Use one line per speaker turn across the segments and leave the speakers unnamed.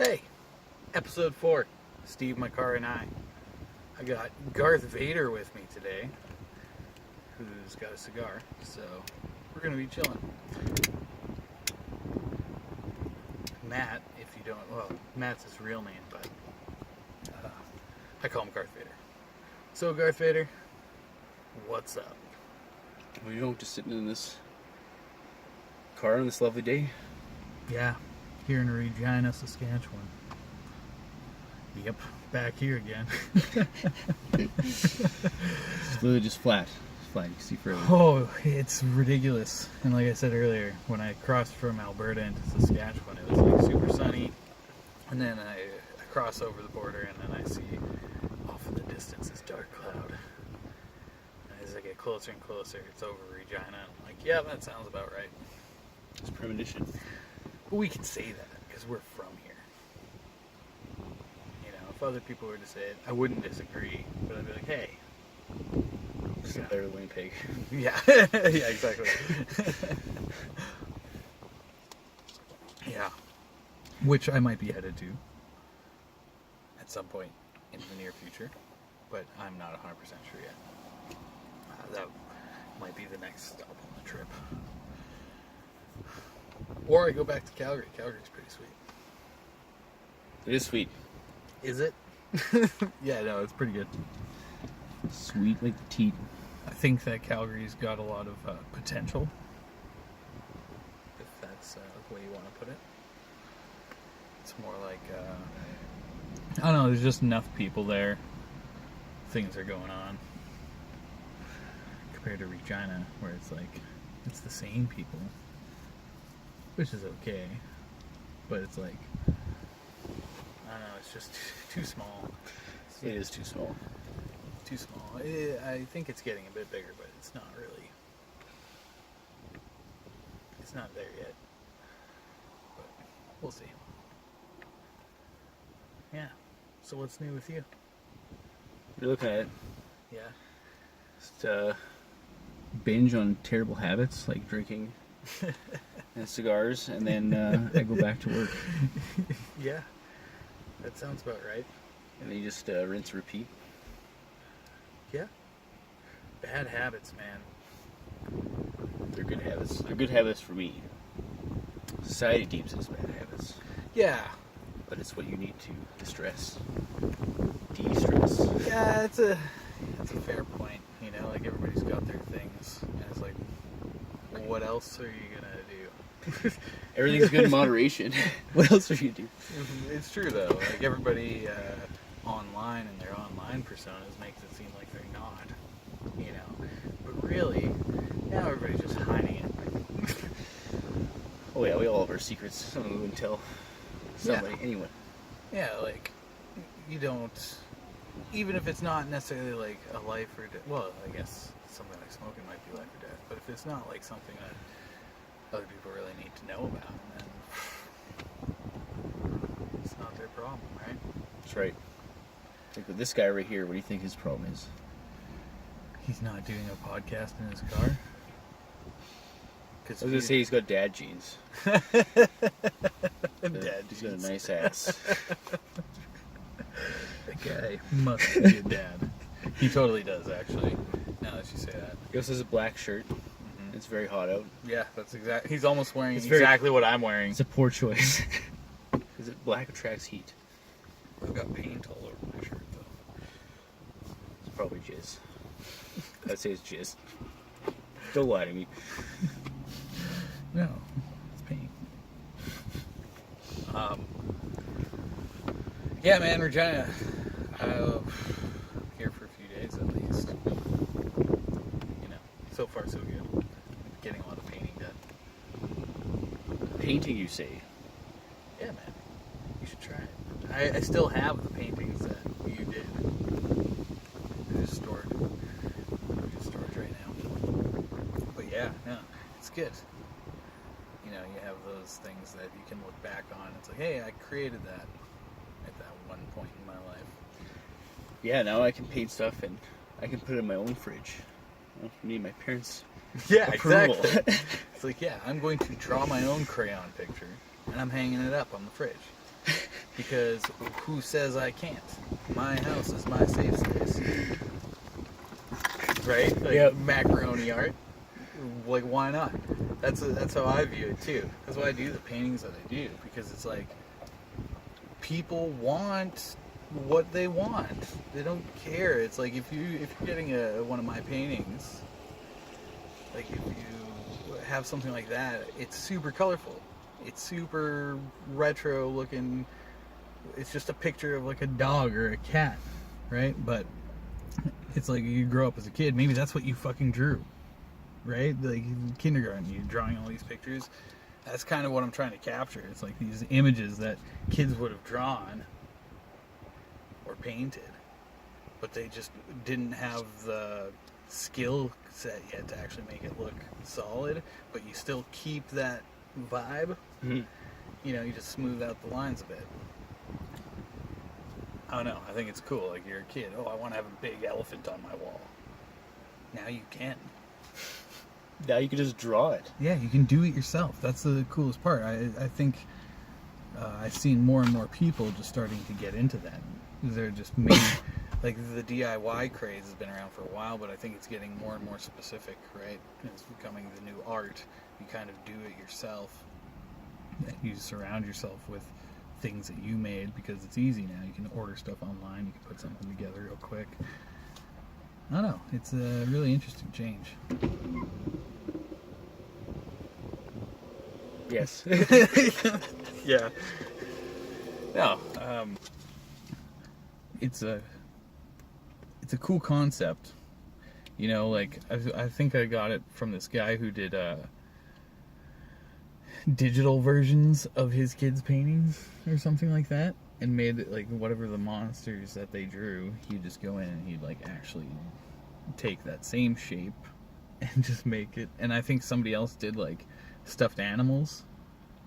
Hey, episode 4, Steve, my car, and I got Garth Vader with me today, who's got a cigar, so we're going to be chilling. Matt, if you don't, well, Matt's his real name, but I call him Garth Vader. So, Garth Vader, what's up?
Well, you know, just sitting in this car on this lovely day.
Yeah, here in Regina, Saskatchewan. Yep, back here again.
It's literally just flat. It's flat. You can see further.
Oh, it's ridiculous. And like I said earlier, when I crossed from Alberta into Saskatchewan, it was like super sunny. And then I cross over the border, and then I see off in the distance this dark cloud. And as I get closer and closer, it's over Regina. I'm like, yeah, that sounds about right.
It's premonition.
But we can say that because we're from here. You know, if other people were to say it, I wouldn't disagree. But I'd be like, hey.
It's a better than pig.
Yeah, yeah, exactly. Yeah. Which I might be headed to at some point in the near future, but I'm not 100% sure yet. That might be the next stop on the trip. Or I go back to Calgary. Calgary's pretty sweet.
It is sweet.
Is it? Yeah, no, it's pretty good.
Sweet like the teat.
I think that Calgary's got a lot of potential, if that's the way you want to put it. It's more like, I don't know, there's just enough people there. Things are going on. Compared to Regina, where it's like, it's the same people. Which is okay. But it's like, I don't know, it's just too small.
It is too small.
Too small. I think it's getting a bit bigger, but it's not really. It's not there yet. But we'll see. Yeah. So what's new with you?
You're looking at it.
Yeah.
Just binge on terrible habits like drinking and cigars, and then I go back to work.
Yeah. That sounds about right.
And then you just rinse and repeat.
Yeah. Bad habits, man.
They're good habits. They're good habits for me. Society deems it as bad habits.
Yeah.
But it's what you need to de-stress.
Yeah, that's a fair point. You know, like everybody's got their things, and it's like, what else are you gonna do?
Everything's good in moderation. What else are you gonna do?
It's true though. Like everybody online and their online personas makes it seem like they're not. You know, but really, now everybody's just hiding it.
Oh yeah, we all have our secrets. Something we wouldn't tell somebody, anyone.
Yeah, like you don't. Even if it's not necessarily like a life or death. Well, I guess something like smoking might be life or death. But if it's not like something that other people really need to know about, then it's not their problem, right?
That's right. Like with this guy right here, what do you think his problem is?
He's not doing a podcast in his car.
I was gonna say he's got dad jeans.
Dad
He's got a nice ass.
That guy must be a dad. He totally does, actually. Now that you say that.
He also has a black shirt.
Mm-hmm.
It's very hot out.
Yeah, that's exactly. He's almost wearing
It's
exactly what I'm wearing.
It's a poor choice. Because black attracts heat.
I've got paint all over my shirt, though.
It's probably jizz. I'd say it's jizz. Don't lie to me.
No, it's paint. Yeah, man, Regina. I'm here for a few days at least. You know, so far so good. Getting a lot of painting done.
Painting, you say?
Yeah, man. You should try it. I still have the paintings that you did. They're just stored. They're just storage right now. But yeah, no, it's good. You know, you have those things that you can look back on. It's like, hey, I created that at that one point in my life.
Yeah, now I can paint stuff and I can put it in my own fridge. I don't need my parents'
Yeah,
approval.
exactly. It's like, yeah, I'm going to draw my own crayon picture, and I'm hanging it up on the fridge. Because who says I can't? My house is my safe space. Right? Like,
Yep.
macaroni art. Like, why not? That's how I view it too. That's why I do the paintings that I do, because it's like people want what they want. They don't care. It's like if you're getting one of my paintings, like if you have something like that, it's super colorful. It's super retro looking. It's just a picture of like a dog or a cat, right? But it's like you grow up as a kid, maybe that's what you fucking drew, right? Like in kindergarten, you're drawing all these pictures. That's kind of what I'm trying to capture. It's like these images that kids would have drawn or painted, but they just didn't have the skill set yet to actually make it look solid, but you still keep that vibe.
Mm-hmm.
You know, you just smooth out the lines a bit. I don't know. I think it's cool. Like, you're a kid. Oh, I want to have a big elephant on my wall. Now you can.
Now you can just draw it.
Yeah, you can do it yourself. That's the coolest part. I think I've seen more and more people just starting to get into that. They're just making, like, the DIY craze has been around for a while, but I think it's getting more and more specific, right? It's becoming the new art. You kind of do it yourself. You surround yourself with things that you made because it's easy now. You can order stuff online. You can put something together real quick. I don't know. It's a really interesting change.
Yes.
Yeah. No. It's a cool concept. You know, like I think I got it from this guy who did digital versions of his kids' paintings or something like that, and made it like whatever the monsters that they drew, he'd just go in and he'd like actually take that same shape and just make it. And I think somebody else did like stuffed animals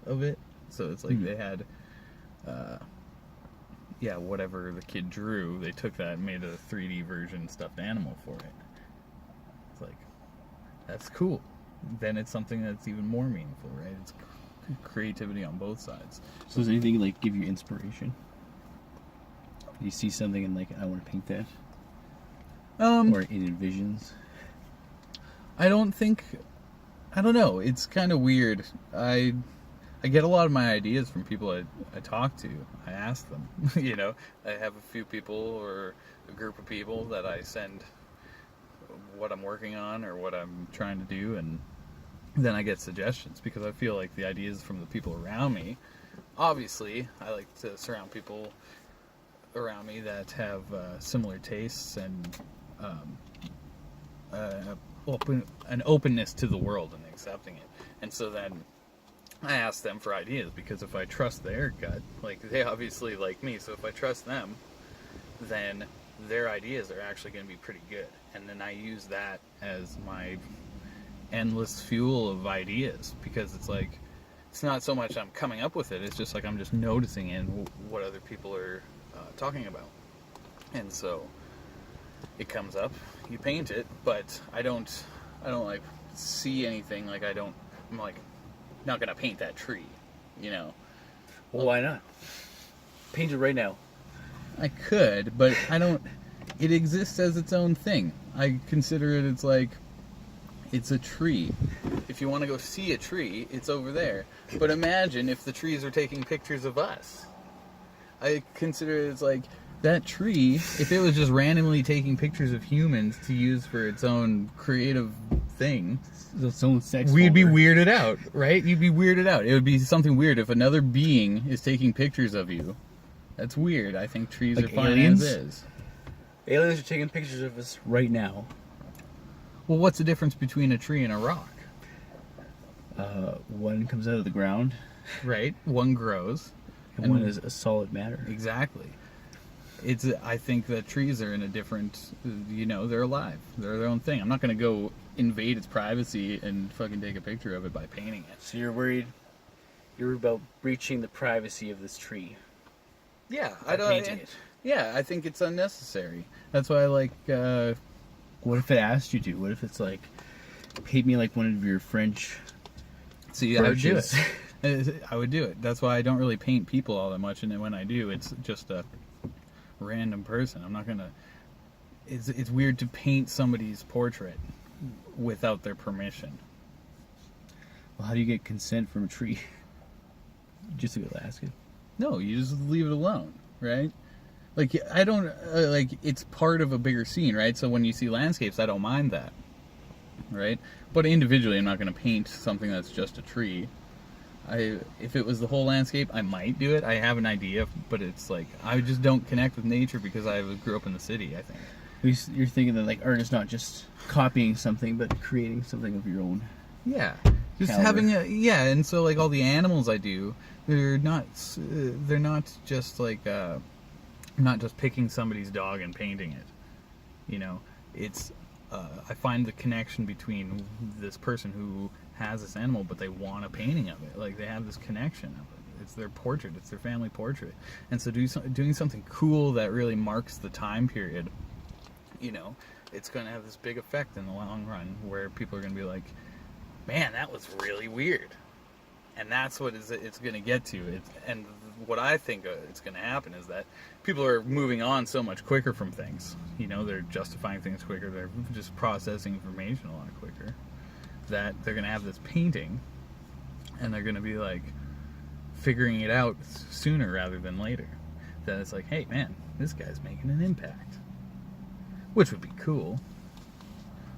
of it, so it's like they had whatever the kid drew, they took that and made a 3D version stuffed animal for it. It's like, that's cool. Then it's something that's even more meaningful, right? It's creativity on both sides.
So does anything like give you inspiration? You see something and like, I want to paint that? Or it envisions?
I don't know. It's kind of weird. I get a lot of my ideas from people I talk to. I ask them. You know, I have a few people or a group of people that I send what I'm working on or what I'm trying to do, and then I get suggestions because I feel like the ideas from the people around me. Obviously, I like to surround people around me that have similar tastes and an openness to the world and accepting it. And so then I ask them for ideas, because if I trust their gut, like they obviously like me, so if I trust them, then their ideas are actually going to be pretty good. And then I use that as my endless fuel of ideas, because it's like, it's not so much I'm coming up with it, it's just like I'm just noticing in what other people are talking about. And so it comes up, you paint it, but I don't like see anything, like I'm like not gonna paint that tree, you know.
Well, why not? Paint it right now.
I could, but I don't. It exists as its own thing. I consider it. It's like, it's a tree. If you want to go see a tree, it's over there. But imagine if the trees are taking pictures of us. I consider it as like, that tree, if it was just randomly taking pictures of humans to use for its own creative thing,
Its own sex
we'd be
folder.
weirded out, right? You'd be weirded out. It would be something weird if another being is taking pictures of you. That's weird. I think trees
Like
are fine
aliens?
as is.
Aliens are taking pictures of us right now.
Well, what's the difference between a tree and a rock?
One comes out of the ground,
Right? One grows.
and one is a solid matter.
Exactly. I think that trees are in a different, they're alive. They're their own thing. I'm not going to go invade its privacy and fucking take a picture of it by painting it.
So you're worried about breaching the privacy of this tree.
Yeah,
By painting it.
Yeah, I think it's unnecessary. That's why I like.
What if it asked you to? What if it's like, paint me like one of your French
See, I would do it.
birches
I would do it. That's why I don't really paint people all that much, and then when I do, it's just a random person. I'm not gonna. It's weird to paint somebody's portrait without their permission.
Well, how do you get consent from a tree? Just to go ask it.
No, you just leave it alone, right? Like I don't like it's part of a bigger scene, right? So when you see landscapes, I don't mind that, right? But individually, I'm not going to paint something that's just a tree. If it was the whole landscape, I might do it. I have an idea, but it's like I just don't connect with nature because I grew up in the city. I think
You're thinking that like art is not just copying something, but creating something of your own.
yeah, just
Caliber.
having and so like all the animals I do, they're not just like I'm not just picking somebody's dog and painting it. You know, it's I find the connection between this person who has this animal, but they want a painting of it. Like they have this connection of it. It's their portrait. It's their family portrait. And so doing something cool that really marks the time period, you know, it's going to have this big effect in the long run where people are going to be like, man, that was really weird. And that's what it's going to get to. And what I think it's going to happen is that people are moving on so much quicker from things. You know, they're justifying things quicker. They're just processing information a lot quicker. That they're going to have this painting and they're going to be like figuring it out sooner rather than later. That it's like, hey man, this guy's making an impact. Which would be cool.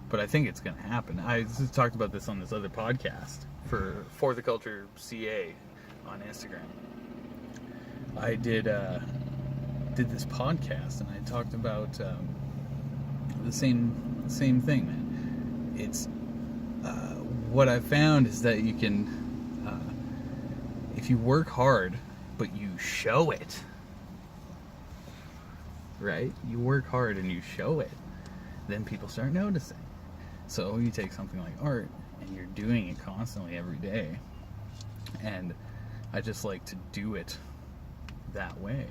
But I think it's going to happen. I just talked about this on this other podcast for the Culture CA on Instagram. I did this podcast and I talked about the same thing, man. It's what I found is that you can, if you work hard, but you show it, right? You work hard and you show it, then people start noticing. So you take something like art and you're doing it constantly every day. And I just like to do it that way,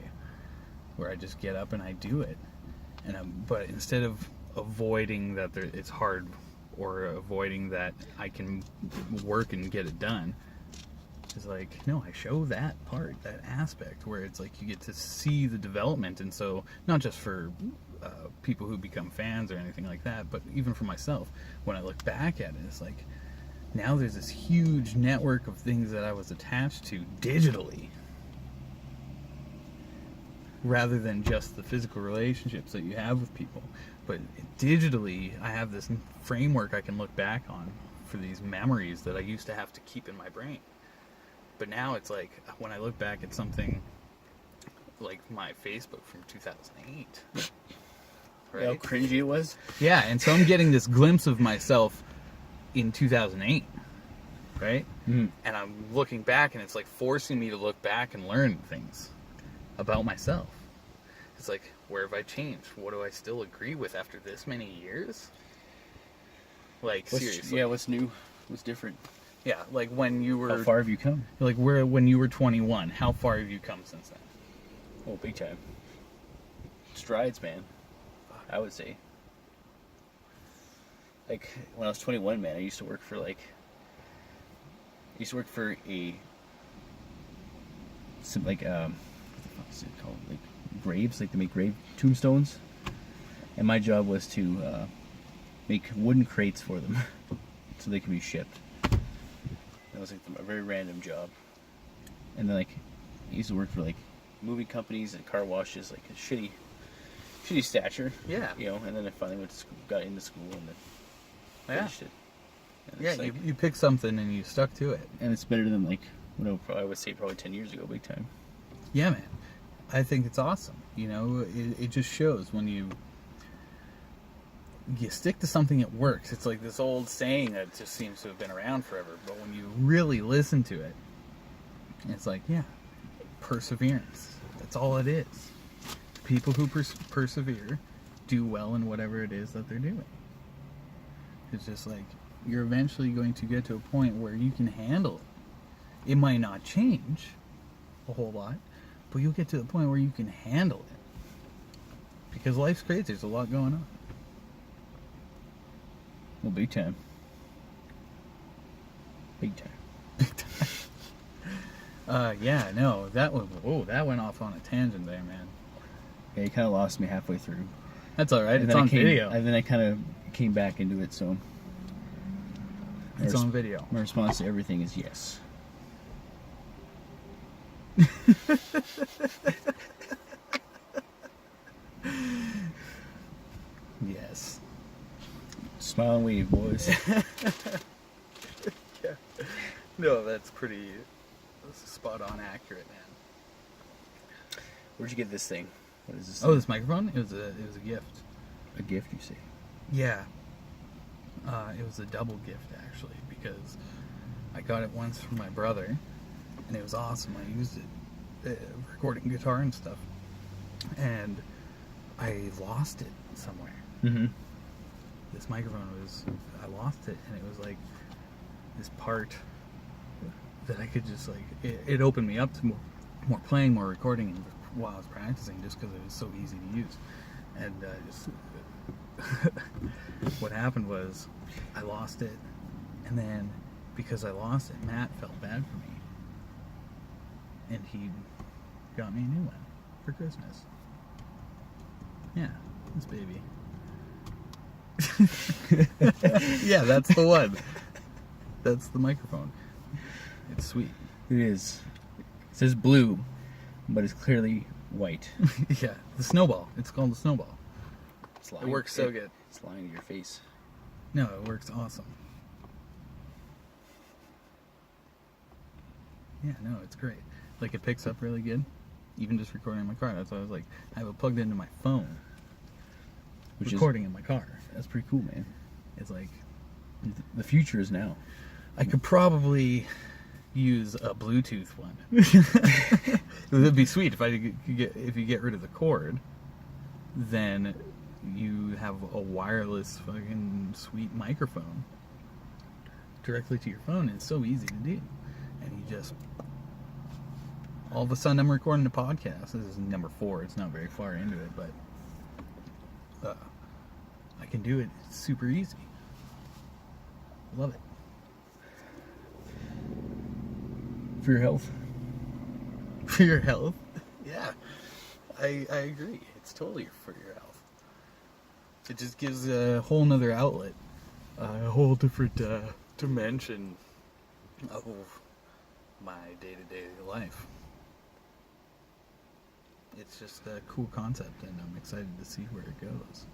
where I just get up and I do it. But instead of avoiding that it's hard or avoiding that I can work and get it done, it's like, no, I show that part, that aspect where it's like you get to see the development. And so not just for people who become fans or anything like that, but even for myself, when I look back at it, it's like now there's this huge network of things that I was attached to digitally rather than just the physical relationships that you have with people. But digitally, I have this framework I can look back on for these memories that I used to have to keep in my brain. But now it's like, when I look back at something like my Facebook from 2008, right?
How cringy it was?
Yeah, and so I'm getting this glimpse of myself in 2008, right?
Mm.
And I'm looking back, and it's like forcing me to look back and learn things about myself. It's like, where have I changed? What do I still agree with after this many years? Like, seriously.
Yeah, what's new? What's different?
Yeah, like when you were...
How far have you come?
Like, when you were 21, how far have you come since then?
Oh, big time. Strides, man. I would say. Like, when I was 21, man, I used to work for, a... Some, like, what the fuck is it called? Like, graves? Like, they make grave tombstones. And my job was to make wooden crates for them so they could be shipped. That was like a very random job. And then, like, I used to work for, like, movie companies and car washes, like a shitty stature.
Yeah.
You know, and then I finally went to school, got into school, and then finished it. And
Yeah,
it's like,
you picked something and you stuck to it.
and it's better than, like, I would say probably 10 years ago, big time.
Yeah, man. I think it's awesome. You know, it just shows when you stick to something, it works. It's like this old saying that just seems to have been around forever. But when you really listen to it, it's like, yeah, perseverance. That's all it is. People who persevere do well in whatever it is that they're doing. It's just like, you're eventually going to get to a point where you can handle it. It might not change a whole lot, but you'll get to the point where you can handle it. Because life's crazy. There's a lot going on.
Well, big time. Big time.
Big time. Yeah, no, that went off on a tangent there, man.
Yeah, you kind of lost me halfway through.
That's all right.
And
It's
then
on video.
And then I kind of came back into it, so...
It's on video.
My response to everything is yes.
Yes.
Smile and wave, boys.
Yeah. No, that's spot on accurate, man.
Where'd you get this thing? What is this?
Oh,
thing?
this microphone? It was a gift.
A gift, you say?
Yeah. It was a double gift, actually, because I got it once from my brother, and it was awesome. I used it recording guitar and stuff, and I lost it somewhere.
Mm-hmm.
This microphone I lost it, and it was like this part that I could just like, it opened me up to more playing, more recording while I was practicing, just because it was so easy to use. And what happened was I lost it, and then because I lost it, Matt felt bad for me, and he got me a new one for Christmas. Yeah, this baby. Yeah, that's the one. That's the microphone. It's sweet.
It is. It says blue, but it's clearly white.
Yeah, the snowball. It's called the snowball.
It
works so good.
It's lying to your face.
No, it works awesome. Yeah, no, it's great. Like, it picks up really good. Even just recording in my car. That's why I was like, I have it plugged into my phone.
Which
recording in my car.
That's pretty cool, man.
It's like,
the future is now.
I could probably use a Bluetooth one. It would be sweet if you get rid of the cord, then you have a wireless fucking sweet microphone directly to your phone. It's so easy to do, and you just all of a sudden I'm recording a podcast. This is number 4. It's not very far into it, but I can do it. It's super easy. Love it.
For your health.
For your health? Yeah, I agree. It's totally for your health. It just gives a whole nother outlet, a whole different dimension of my day-to-day life. It's just a cool concept, and I'm excited to see where it goes.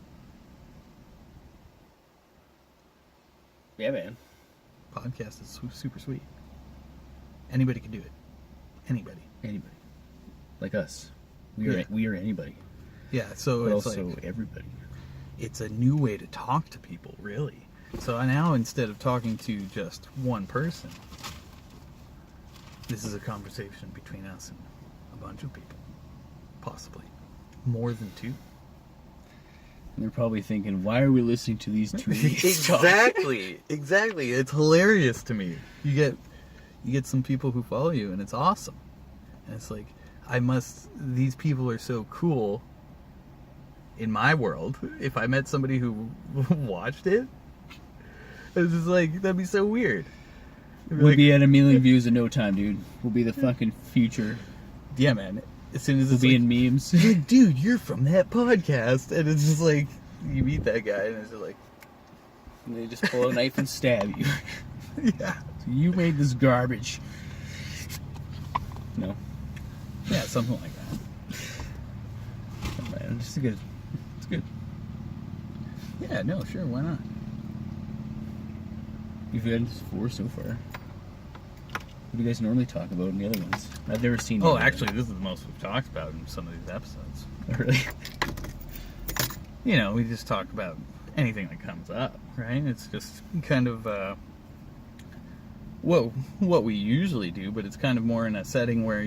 Yeah, man.
Podcast is super sweet. Anybody can do it. Anybody.
Like us. We are anybody.
Yeah, so
But
it's
also
like
everybody.
it's a new way to talk to people, really. So now, instead of talking to just one person, this is a conversation between us and a bunch of people. Possibly. More than 2.
And they're probably thinking, why are we listening to these two idiots talk?
Exactly. It's hilarious to me. You get some people who follow you, and it's awesome. And it's like, these people are so cool in my world. If I met somebody who watched it, it's just like, that'd be so weird.
We'll be at 1 million views in no time, dude. We'll be the fucking future.
Yeah, man. As soon as
We'll
it's
be
like,
in memes.
dude, you're from that podcast. And it's just like, you meet that guy, and it's just like,
And they just pull a knife and stab you.
yeah.
So you made this garbage. No.
Yeah, something like that.
Oh, man, it's good. It's good.
Yeah, no, sure, why not?
You've had 4 so far. What do you guys normally talk about in the other ones? I've never seen.
Oh, actually, this is the most we've talked about in some of these episodes.
Really?
You know, we just talk about anything that comes up, right? It's just kind of what we usually do, but it's kind of more in a setting where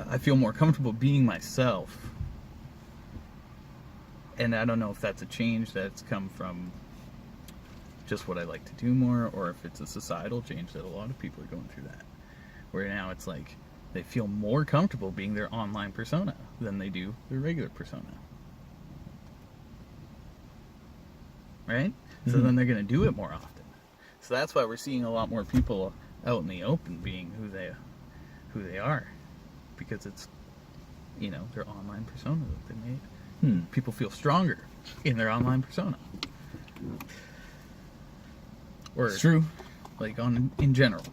I feel more comfortable being myself. And I don't know if that's a change that's come from just what I like to do more, or if it's a societal change that a lot of people are going through that. Where now it's like they feel more comfortable being their online persona than they do their regular persona. Right?
Mm-hmm.
So then they're going to do it more often. So that's why we're seeing a lot more people out in the open being who they who they are, because it's, you know, their online persona that they made. People feel stronger in their online persona. Or
It's true.
like in general.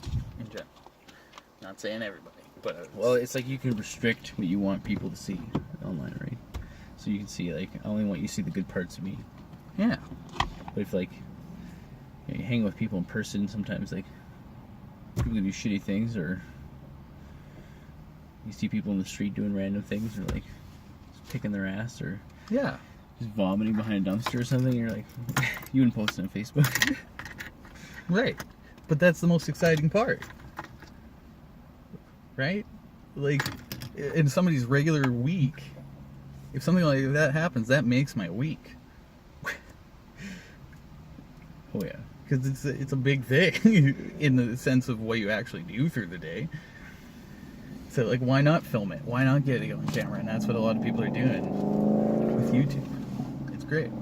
Not saying everybody, but
Well, it's like you can restrict what you want people to see online, right? So you can see, like, I only want you to see the good parts of me.
yeah,
But if, like, you know, you hang with people in person, sometimes, like, people can do shitty things, or you see people in the street doing random things, or, like, just picking their ass, or
yeah,
just vomiting behind a dumpster or something, and you're like, you wouldn't post it on Facebook.
right. But that's the most exciting part, right? Like, in somebody's regular week, if something like that happens, that makes my week.
Oh, yeah.
Because it's a big thing in the sense of what you actually do through the day. So, like, why not film it? Why not get it on camera? And that's what a lot of people are doing with YouTube. It's great.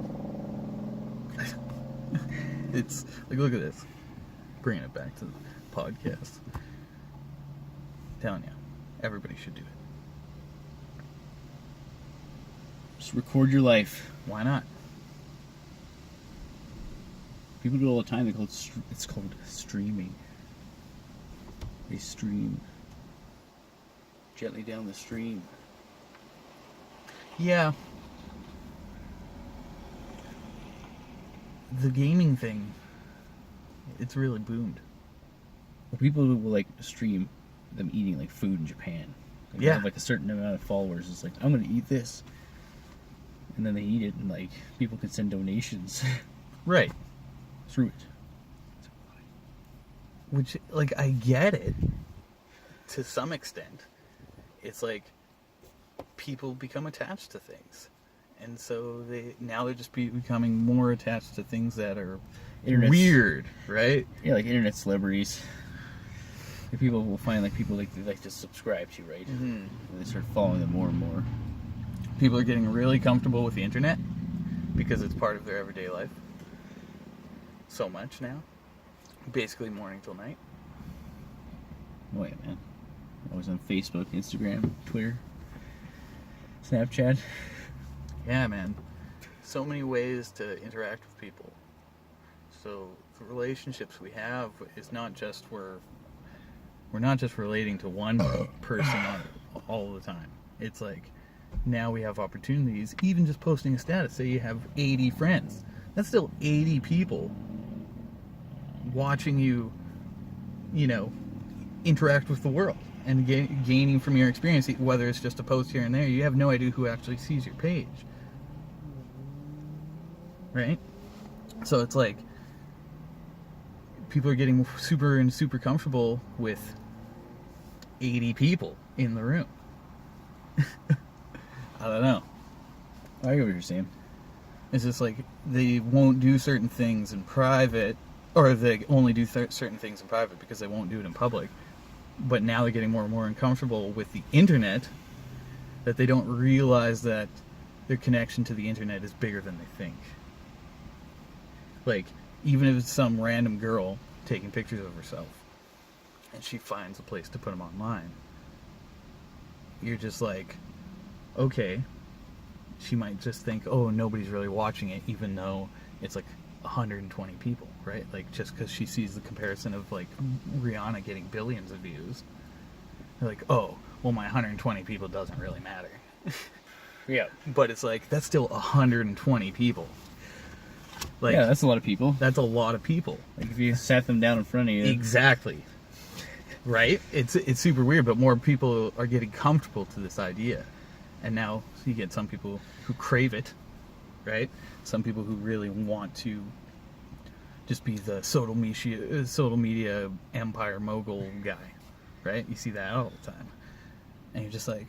It's like, look at this. Bringing it back to the podcast. Telling you, everybody should do it.
Just record your life.
Why not?
People do it all the time. It's called streaming. They stream gently down the stream.
Yeah. The gaming thing, it's really boomed.
Well, people will, like, stream them eating, like, food in Japan. Like, they
Yeah.
have, like, a certain amount of followers. It's like, I'm gonna eat this, and then they eat it, and, like, people can send donations
Right.
through it.
Which, like, I get it to some extent. It's like people become attached to things, and so they're just becoming more attached to things that are
Internet's-
weird, right?
Yeah, like internet celebrities. Like, people will find, like, people they like to subscribe to, right?
Mm-hmm.
And they start following them more and more.
People are getting really comfortable with the internet because it's part of their everyday life. So much now, basically morning till night.
Oh yeah, man. Always on Facebook, Instagram, Twitter, Snapchat.
Yeah, man. So many ways to interact with people. So the relationships we have is not just we're not just relating to one person all the time. It's like now we have opportunities. Even just posting a status. Say you have 80 friends. That's still 80 people watching you, you know, interact with the world and gaining from your experience. Whether it's just a post here and there, you have no idea who actually sees your page. Right? So it's like people are getting super comfortable with 80 people in the room. I don't know.
I get what you're saying.
It's just like they won't do certain things in private, or they only do certain things in private because they won't do it in public. But now they're getting more and more uncomfortable with the internet, that they don't realize that their connection to the internet is bigger than they think. Like, even if it's some random girl taking pictures of herself and she finds a place to put them online, you're just like, okay, she might just think, oh, nobody's really watching it, even though it's like 120 people, right? Like, just because she sees the comparison of, like, Rihanna getting billions of views, they're like, oh, well, my 120 people doesn't really matter.
Yeah.
But it's like, that's still 120 people. Like,
Yeah, that's a lot of people.
that's a lot of people.
Like, if you sat them down in front of you.
Exactly. Right? It's super weird, but more people are getting comfortable to this idea. And now you get some people who crave it, right? Some people who really want to just be the social media empire mogul guy, right? You see that all the time. And you're just like...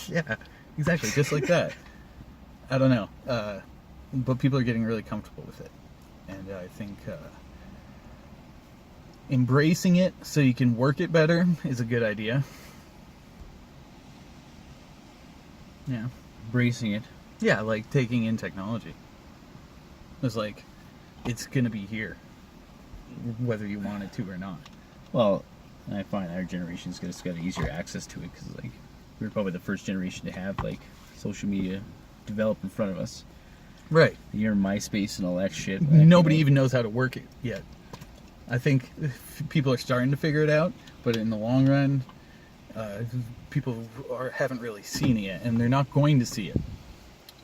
yeah, exactly, just like that. I don't know. But people are getting really comfortable with it. And I think embracing it so you can work it better is a good idea. Yeah.
Embracing it.
Yeah, like taking in technology. It's like, it's going to be here. whether you want it to or not.
Well, I find our generation's just got easier access to it because, like, we were probably the first generation to have, like, social media develop in front of us.
Right.
You're MySpace and all that shit.
Nobody even knows how to work it yet. I think people are starting to figure it out, but in the long run, people haven't really seen it yet, and they're not going to see it.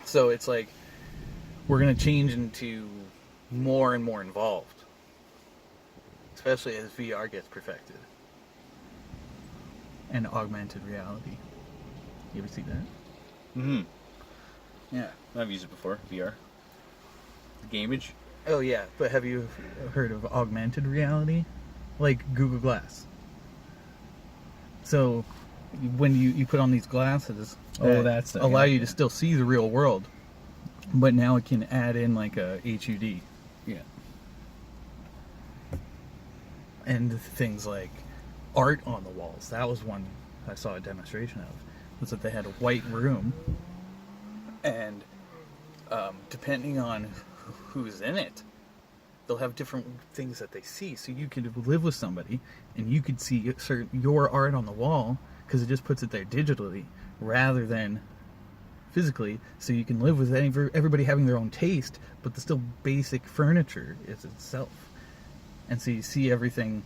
So it's like we're going to change into more and more involved, especially as VR gets perfected. And augmented reality. You ever see that?
Mm-hmm.
Yeah.
I've used it before, VR. Gameage.
Oh yeah, but have you heard of augmented reality? Like Google Glass. So when you put on these glasses,
that's the
allow you to still see the real world, but now it can add in like a HUD.
Yeah.
And things like art on the walls. That was one I saw a demonstration of. Was that they had a white room, and depending on who's in it, they'll have different things that they see. So you could live with somebody, and you could see your art on the wall because it just puts it there digitally rather than physically. So you can live with everybody having their own taste, but the still basic furniture is itself. And so you see everything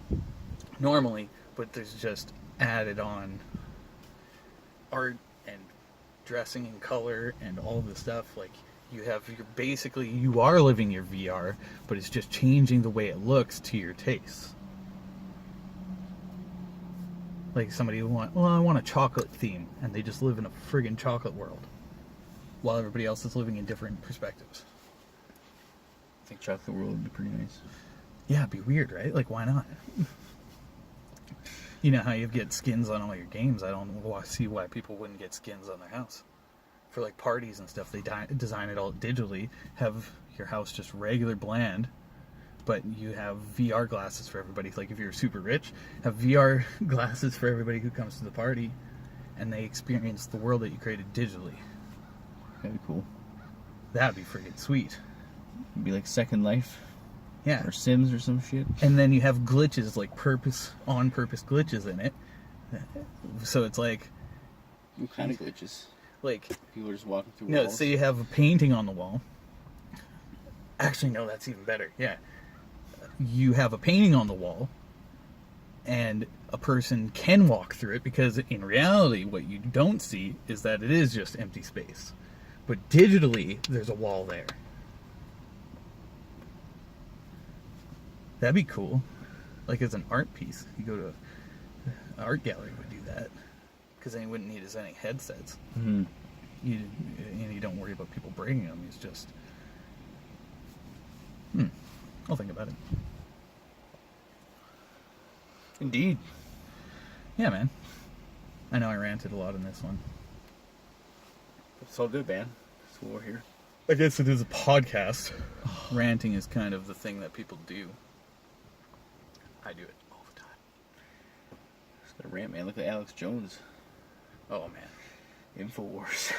normally, but there's just added on art and dressing and color and all this stuff. Like you are living your VR, but it's just changing the way it looks to your tastes. Like somebody I want a chocolate theme, and they just live in a friggin' chocolate world, while everybody else is living in different perspectives.
I think chocolate world would be pretty nice.
Yeah, it'd be weird, right? Like, why not? You know how you get skins on all your games? I don't see why people wouldn't get skins on their house. For like parties and stuff, they design it all digitally, have your house just regular bland, but you have VR glasses for everybody. Like if you're super rich, have VR glasses for everybody who comes to the party, and they experience the world that you created digitally.
That'd be cool.
That'd be friggin' sweet.
It'd be like Second Life.
Yeah.
Or Sims or some shit.
And then you have glitches, like on-purpose glitches in it. So it's like...
What kind of glitches?
Like...
People are just walking through
No,
walls?
so you have a painting on the wall. Actually, no, that's even better. Yeah. You have a painting on the wall, and a person can walk through it, because in reality, what you don't see is that it is just empty space. But digitally, there's a wall there. That'd be cool. Like as an art piece. You go to an art gallery would do that. Because then you wouldn't need as many headsets.
Mm-hmm.
You don't worry about people breaking them. It's just... I'll think about it.
Indeed.
Yeah, man. I know I ranted a lot in this one.
It's all good, man. That's what we're here.
I guess it is a podcast. Ranting is kind of the thing that people do. I do it all the time.
Just gotta rant, man. Look at Alex Jones.
Oh, man.
InfoWars.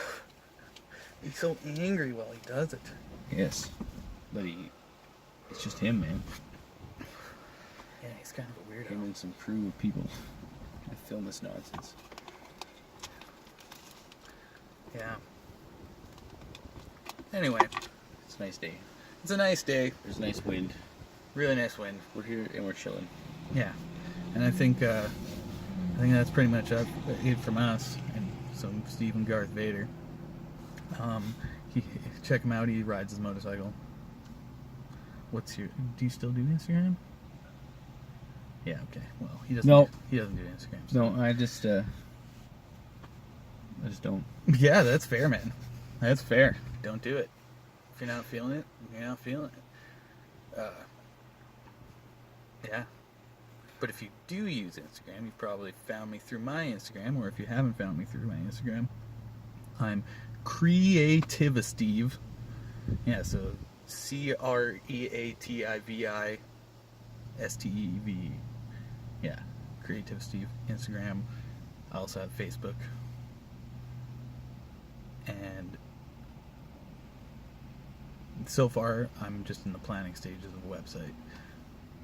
He's so angry while he does it.
Yes. But it's just him, man.
Yeah, he's kind of a weirdo.
Him and some crew of people that film this nonsense.
Yeah. Anyway.
It's a nice day.
It's a nice day.
There's a nice wind.
Really nice wind.
We're here and we're chilling.
Yeah. And I think that's pretty much it from us. And so Steve and Garth Vader. Check him out. He rides his motorcycle. Do you still do Instagram? Yeah. Okay. Well, he doesn't.
No.
He doesn't do Instagram. So.
No, I just don't.
Yeah, that's fair, man. That's fair. Don't do it. If you're not feeling it, you're not feeling it. Yeah. But if you do use Instagram, you've probably found me through my Instagram, or if you haven't found me through my Instagram, I'm Creativisteve. Yeah, so CreativiSteve. Yeah, Creativisteve. Instagram. I also have Facebook. And so far, I'm just in the planning stages of a website.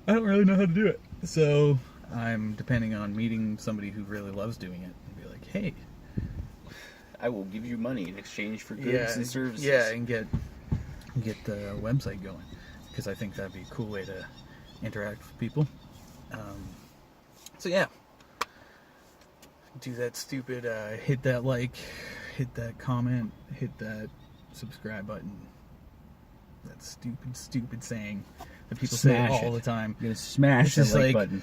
I don't really know how to do it. So I'm depending on meeting somebody who really loves doing it and be like, hey,
I will give you money in exchange for goods and services.
yeah, and get the website going, because I think that'd be a cool way to interact with people. So yeah, do that stupid hit that like, hit that comment, hit that subscribe button. That stupid saying that people
Smash
say all
it.
the time.
You're gonna smash that
It's just
like
like,
button.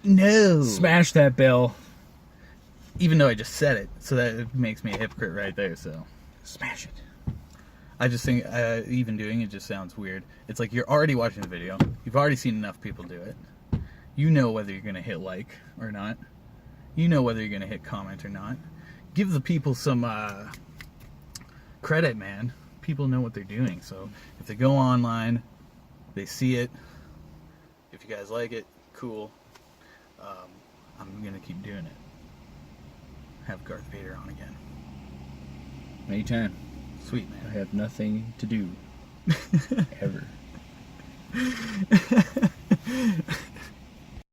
No,
Smash that bell.
even though I just said it, so that it makes me a hypocrite right there. So
Smash it.
I just think even doing it just sounds weird. It's like you're already watching the video. You've already seen enough people do it. You know whether you're going to hit like or not. You know whether you're going to hit comment or not. Give the people some credit, man. People know what they're doing. So if they go online, they see it. If you guys like it, cool. I'm going to keep doing it. Have Garth Vader on again.
Anytime.
Sweet,
I
man.
have nothing to do. Ever.